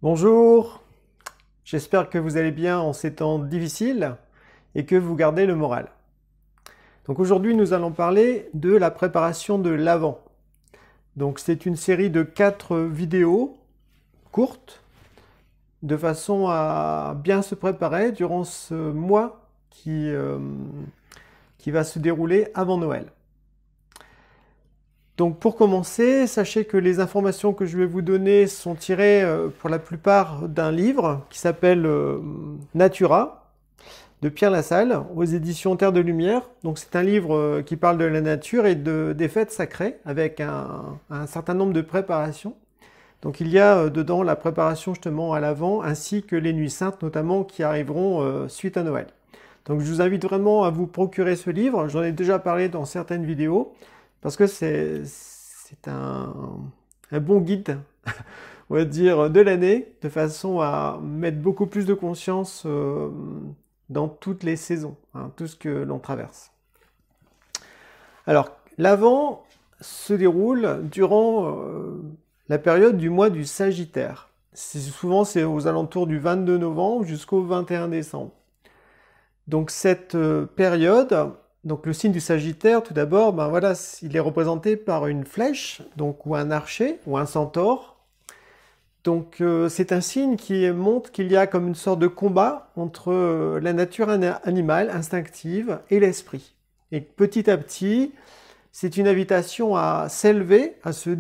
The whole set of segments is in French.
Bonjour, j'espère que vous allez bien en ces temps difficiles et que vous gardez le moral. Donc aujourd'hui nous allons parler de la préparation de l'Avent. Donc c'est une série de 4 vidéos courtes de façon à bien se préparer durant ce mois qui va se dérouler avant Noël. Donc pour commencer, sachez que les informations que je vais vous donner sont tirées pour la plupart d'un livre qui s'appelle Natura de Pierre Lassalle aux éditions Terre de Lumière. Donc c'est un livre qui parle de la nature et des fêtes sacrées avec un certain nombre de préparations. Donc il y a dedans la préparation justement à l'Avent ainsi que les Nuits Saintes notamment qui arriveront suite à Noël. Donc je vous invite vraiment à vous procurer ce livre. J'en ai déjà parlé dans certaines vidéos. Parce que c'est un bon guide, on va dire, de l'année, de façon à mettre beaucoup plus de conscience dans toutes les saisons, hein, tout ce que l'on traverse. Alors, l'Avent se déroule durant la période du mois du Sagittaire. Souvent, c'est aux alentours du 22 novembre jusqu'au 21 décembre. Donc, cette période... Donc le signe du Sagittaire, tout d'abord, ben voilà, il est représenté par une flèche, donc ou un archer, ou un centaure. Donc c'est un signe qui montre qu'il y a comme une sorte de combat entre la nature animale, instinctive, et l'esprit. Et petit à petit, c'est une invitation à s'élever, à se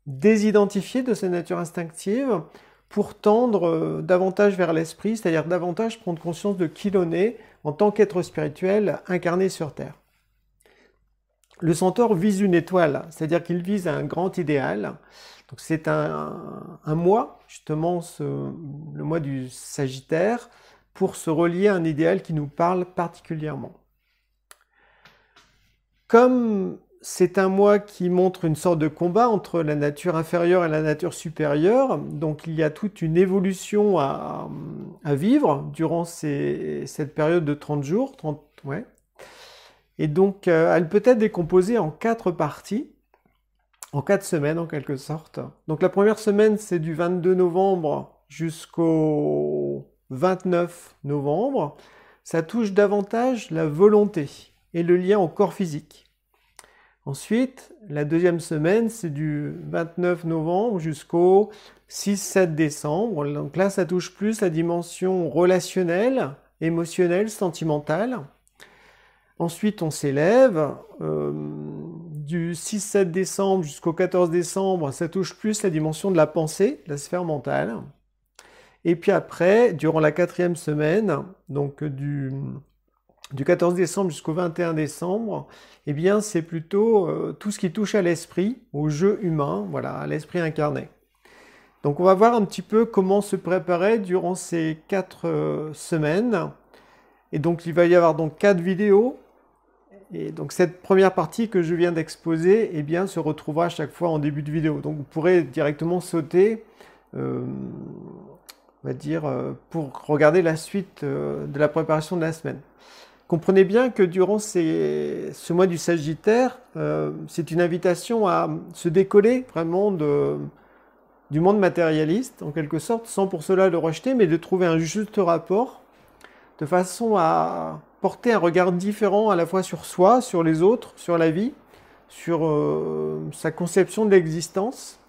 désidentifier de cette nature instinctive pour tendre davantage vers l'esprit, c'est-à-dire davantage prendre conscience de qui l'on est en tant qu'être spirituel incarné sur Terre. Le centaure vise une étoile, c'est-à-dire qu'il vise un grand idéal. Donc c'est un mois, justement le mois du Sagittaire, pour se relier à un idéal qui nous parle particulièrement. Comme c'est un mois qui montre une sorte de combat entre la nature inférieure et la nature supérieure, donc il y a toute une évolution à vivre durant cette période de 30 jours. Ouais. Et donc elle peut être décomposée en 4 parties, en 4 semaines en quelque sorte. Donc la première semaine c'est du 22 novembre jusqu'au 29 novembre. Ça touche davantage la volonté et le lien au corps physique. Ensuite, la deuxième semaine, c'est du 29 novembre jusqu'au 6-7 décembre. Donc là, ça touche plus la dimension relationnelle, émotionnelle, sentimentale. Ensuite, on s'élève. Du 6-7 décembre jusqu'au 14 décembre, ça touche plus la dimension de la pensée, la sphère mentale. Et puis après, durant la 4e semaine, donc du 14 décembre jusqu'au 21 décembre, eh bien c'est plutôt tout ce qui touche à l'esprit, au jeu humain, voilà, à l'esprit incarné. Donc on va voir un petit peu comment se préparer durant ces 4 semaines. Et donc il va y avoir donc 4 vidéos. Et donc cette première partie que je viens d'exposer, eh bien se retrouvera à chaque fois en début de vidéo. Donc vous pourrez directement sauter, on va dire, pour regarder la suite de la préparation de la semaine. Comprenez bien que durant ce mois du Sagittaire, c'est une invitation à se décoller vraiment du monde matérialiste, en quelque sorte, sans pour cela le rejeter, mais de trouver un juste rapport, de façon à porter un regard différent à la fois sur soi, sur les autres, sur la vie, sur sa conception de l'existence.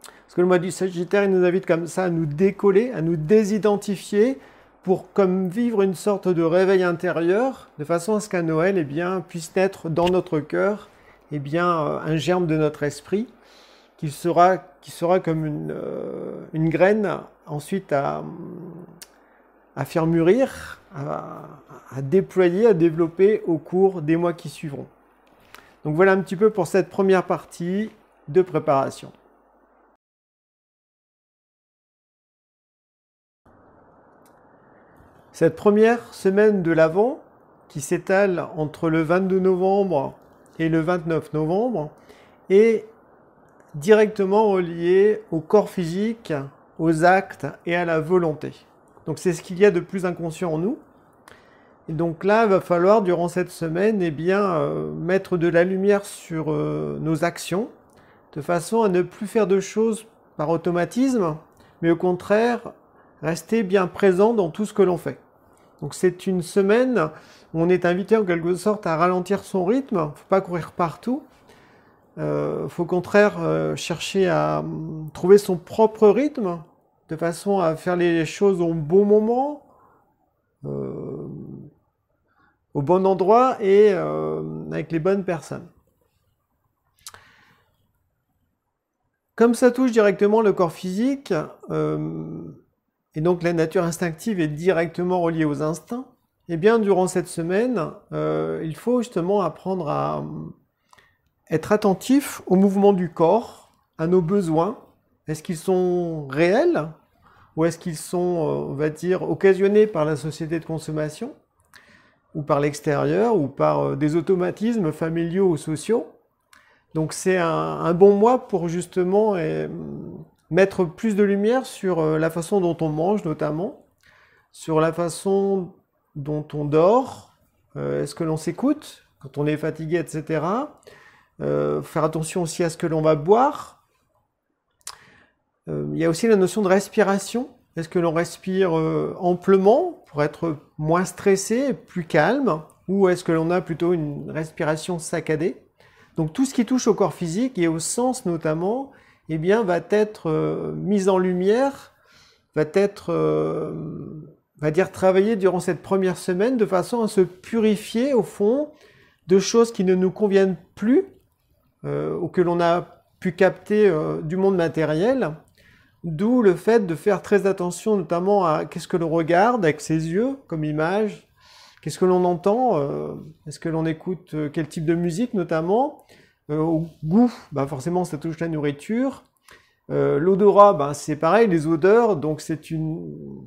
Parce que le mois du Sagittaire, il nous invite comme ça à nous décoller, à nous désidentifier, pour comme vivre une sorte de réveil intérieur, de façon à ce qu'à Noël, eh bien, puisse naître dans notre cœur, eh bien, un germe de notre esprit, qui sera comme une graine, ensuite à faire mûrir, à déployer, à développer au cours des mois qui suivront. Donc voilà un petit peu pour cette première partie de préparation. Cette première semaine de l'Avent, qui s'étale entre le 22 novembre et le 29 novembre, est directement reliée au corps physique, aux actes et à la volonté. Donc c'est ce qu'il y a de plus inconscient en nous. Et donc là, il va falloir, durant cette semaine, eh bien, mettre de la lumière sur nos actions, de façon à ne plus faire de choses par automatisme, mais au contraire, rester bien présent dans tout ce que l'on fait. Donc c'est une semaine où on est invité en quelque sorte à ralentir son rythme, il ne faut pas courir partout. Faut au contraire chercher à trouver son propre rythme, de façon à faire les choses au bon moment, au bon endroit et avec les bonnes personnes. Comme ça touche directement le corps physique, et donc la nature instinctive est directement reliée aux instincts, eh bien durant cette semaine, il faut justement apprendre à être attentif au mouvement du corps, à nos besoins. Est-ce qu'ils sont réels ou est-ce qu'ils sont, on va dire, occasionnés par la société de consommation ou par l'extérieur ou par des automatismes familiaux ou sociaux? Donc c'est un bon mois pour justement mettre plus de lumière sur la façon dont on mange notamment, sur la façon dont on dort, est-ce que l'on s'écoute quand on est fatigué, etc. Faire attention aussi à ce que l'on va boire. Il y a aussi la notion de respiration. Est-ce que l'on respire amplement pour être moins stressé, plus calme, ou est-ce que l'on a plutôt une respiration saccadée? Donc tout ce qui touche au corps physique et au sens notamment, eh bien, va être mis en lumière, va être, va dire, travaillé durant cette première semaine de façon à se purifier au fond de choses qui ne nous conviennent plus, ou que l'on a pu capter du monde matériel, d'où le fait de faire très attention notamment à qu'est-ce que l'on regarde avec ses yeux comme image, qu'est-ce que l'on entend, est-ce que l'on écoute quel type de musique notamment, au goût, bah forcément ça touche la nourriture, l'odorat, c'est pareil, les odeurs, donc c'est une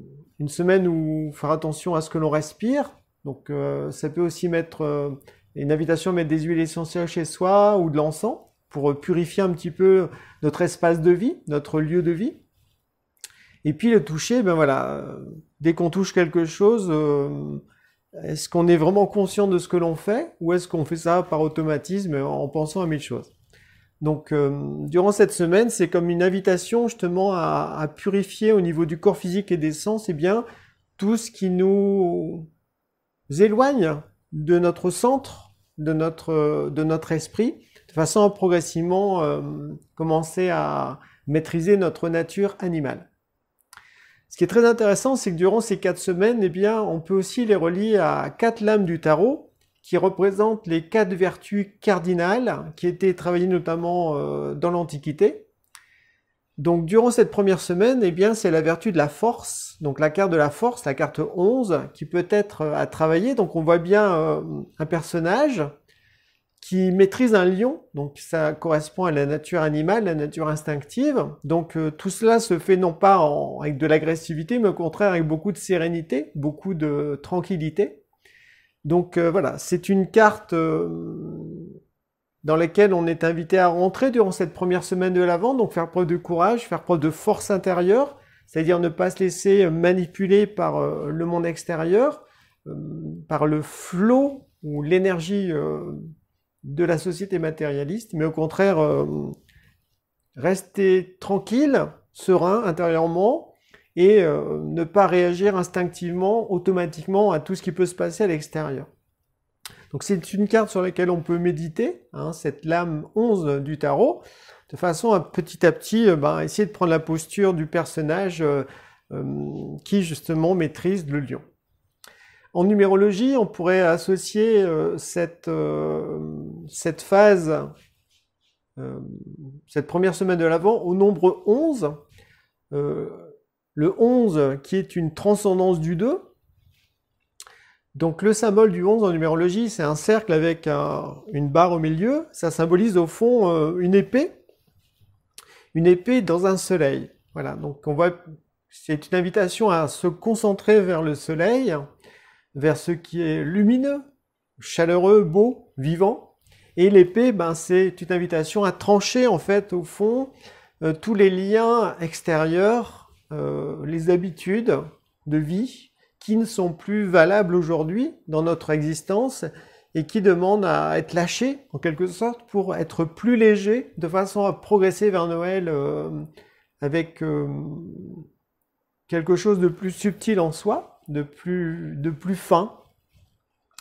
semaine où faire attention à ce que l'on respire, donc ça peut aussi mettre une invitation à mettre des huiles essentielles chez soi ou de l'encens pour purifier un petit peu notre espace de vie, notre lieu de vie. Et puis le toucher, dès qu'on touche quelque chose, est-ce qu'on est vraiment conscient de ce que l'on fait ou est-ce qu'on fait ça par automatisme en pensant à mille choses? Donc durant cette semaine, c'est comme une invitation justement à purifier au niveau du corps physique et des sens, tout ce qui nous éloigne de notre centre, de notre esprit, de façon à progressivement commencer à maîtriser notre nature animale. Ce qui est très intéressant, c'est que durant ces 4 semaines, on peut aussi les relier à 4 lames du tarot, qui représentent les 4 vertus cardinales, qui étaient travaillées notamment dans l'Antiquité. Donc durant cette première semaine, c'est la vertu de la force, donc la carte de la force, la carte 11, qui peut être à travailler. Donc on voit bien un personnage qui maîtrise un lion, donc ça correspond à la nature animale, la nature instinctive. Donc tout cela se fait non pas avec de l'agressivité, mais au contraire avec beaucoup de sérénité, beaucoup de tranquillité. Donc voilà, c'est une carte dans laquelle on est invité à rentrer durant cette première semaine de l'Avent, donc faire preuve de courage, faire preuve de force intérieure, c'est-à-dire ne pas se laisser manipuler par le monde extérieur, par le flot ou l'énergie de la société matérialiste, mais au contraire rester tranquille, serein intérieurement, et ne pas réagir instinctivement, automatiquement à tout ce qui peut se passer à l'extérieur. Donc c'est une carte sur laquelle on peut méditer, cette lame 11 du tarot, de façon à petit essayer de prendre la posture du personnage qui justement maîtrise le lion. En numérologie, on pourrait associer cette phase, cette première semaine de l'Avent au nombre 11, le 11 qui est une transcendance du 2. Donc le symbole du 11 en numérologie, c'est un cercle avec une barre au milieu. Ça symbolise au fond une épée dans un soleil. Voilà, donc on voit, c'est une invitation à se concentrer vers le soleil, vers ce qui est lumineux, chaleureux, beau, vivant. Et l'épée, c'est une invitation à trancher en fait au fond tous les liens extérieurs, les habitudes de vie qui ne sont plus valables aujourd'hui dans notre existence et qui demandent à être lâchés en quelque sorte pour être plus léger de façon à progresser vers Noël avec quelque chose de plus subtil en soi, de plus fin.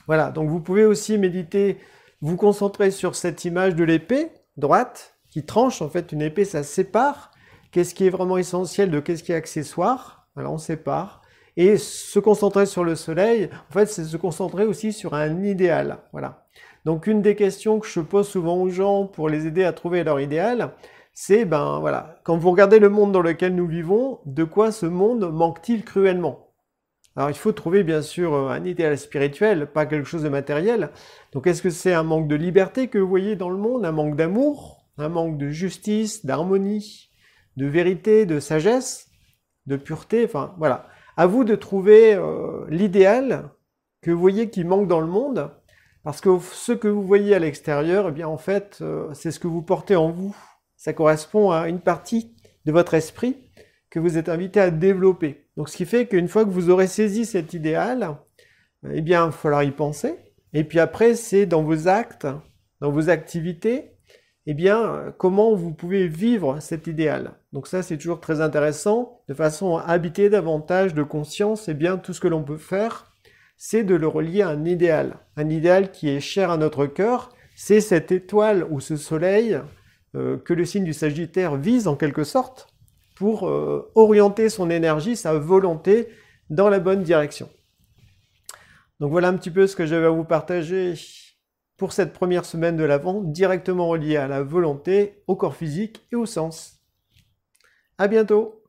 Voilà, donc vous pouvez aussi méditer, vous concentrer sur cette image de l'épée droite qui tranche. En fait, une épée, ça sépare. Qu'est-ce qui est vraiment essentiel de qu'est-ce qui est accessoire? Alors on sépare. Et se concentrer sur le soleil, en fait, c'est se concentrer aussi sur un idéal. Voilà. Donc une des questions que je pose souvent aux gens pour les aider à trouver leur idéal, c'est, ben voilà, quand vous regardez le monde dans lequel nous vivons, de quoi ce monde manque-t-il cruellement? Alors il faut trouver bien sûr un idéal spirituel, pas quelque chose de matériel. Donc est-ce que c'est un manque de liberté que vous voyez dans le monde, un manque d'amour, un manque de justice, d'harmonie, de vérité, de sagesse, de pureté? Enfin voilà. À vous de trouver l'idéal que vous voyez qui manque dans le monde, parce que ce que vous voyez à l'extérieur, eh bien en fait, c'est ce que vous portez en vous. Ça correspond à une partie de votre esprit que vous êtes invité à développer. Donc ce qui fait qu'une fois que vous aurez saisi cet idéal, eh bien il va falloir y penser. Et puis après, c'est dans vos actes, dans vos activités, eh bien comment vous pouvez vivre cet idéal. Donc ça, c'est toujours très intéressant, de façon à habiter davantage de conscience, eh bien tout ce que l'on peut faire, c'est de le relier à un idéal qui est cher à notre cœur, c'est cette étoile ou ce soleil que le signe du Sagittaire vise en quelque sorte pour orienter son énergie, sa volonté dans la bonne direction. Donc voilà un petit peu ce que j'avais à vous partager pour cette première semaine de l'Avent, directement reliée à la volonté, au corps physique et au sens. À bientôt!